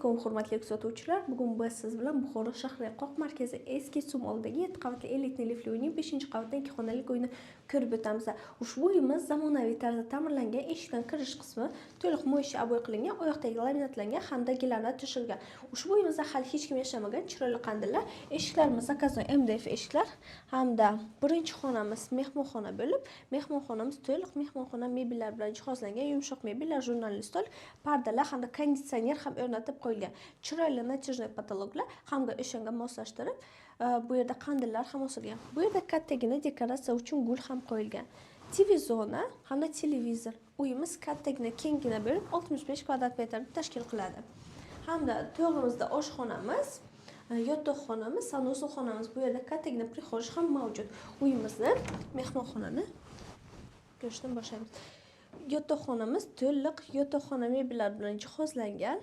Alaykum hurmatli kuzatuvchilar. Bugun biz siz bilan Buxoro shahri Qoq markazi eski sum oldidagi 7 qavatli elitli liftli uyning 5-qavatdan 2 xonalik uyini ko'rib o'tamiz. Ushbu uyimiz zamonaviy tarzda ta'mirlangan, eshikdan kirish qismi to'liq mo'ysha aboy qilingan, oyoqdagi laminatlangan hamda gilamlar tushilgan. Ushbu uyimizda hali hech kim yashamagan, chiroyli qandillar, eshiklarimiz zakaznoy MDF eshiklar hamda birinchi xonamiz mehmonxona bo'lib, mehmonxonamiz to'liq mehmonxona mebellar bilan jihozlangan, yumshoq mebellar, jurnalli stol, pardalar hamda konditsioner ham o'rnatib qo'yilgan. Chiroyli natijali patologlar hamda o'shanga moslashtirib, bu yerda qandillar ham osilgan. Bu yerda kattagina dekoratsiya uchun gul ham qo'yilgan. TV zona hamda televizor. Uyimiz kattagina, kengina bo'lib 65 kvadrat metrni tashkil qiladi. Hamda to'g'rimizda oshxonamiz, yotoqxonamiz, sanusiy bu yerda kattagina prixoj ham mavjud. Uyimizni mehmonxonani ko'rishdan boshlaymiz. Yotoqxonamiz to'liq yotoqxona mebellar bilan jihozlangan.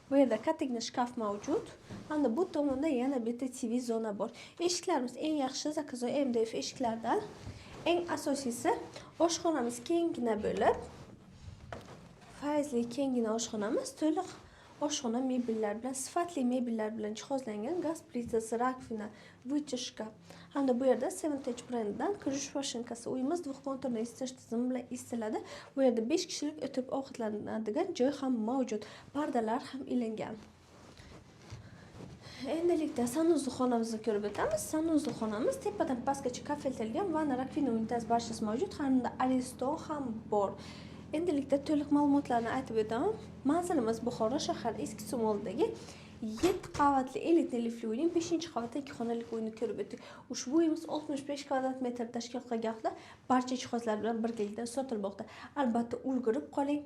Bu yerda kattagina shkaf mavjud. Hamda bu tomonda yana bitta TV zona bor. Eshiklarimiz eng yaxshi zakaznoy MDF eshiklardan. Eng asosiysi oshxonamiz kengina bo'lib, fayzli kengina oshxonamiz to'liq oshxona mebellar bilan, sifatli mebellar bilan jihozlangan, gaz plitasi, rakvina, vытяжка. Hamda bu yerda Seventage brendidan kirish mashinkasi. Uyimiz dvixkonturli isitish tizimi bilan isitiladi. Bu yerda 5 kishilik o'tirib ovqatlanadigan joy ham mavjud. Pardalar ham ilingan. Endilikda sanusiy xonamizni ko'rib o'tamiz. Sanusiy xonamiz tepadan pastgacha kafeltilgan, vanna, rakvina, unitaz barchasi mavjud. Hamda ariston ham bor. Endilikda to'liq ma'lumotlarni aytib o'taman. Manzilimiz Buxoro shahar eski sum oldidagi 7 qavatli elitli liftli uyning 5-qavatda 2 xonalik uyini ko'rib o'tdik. Ushbu uyimiz 65 kvadrat metr tashkil qilgan, barcha jihozlar bilan birgalikda sotilmoqda. Albatta ulgurib qoling.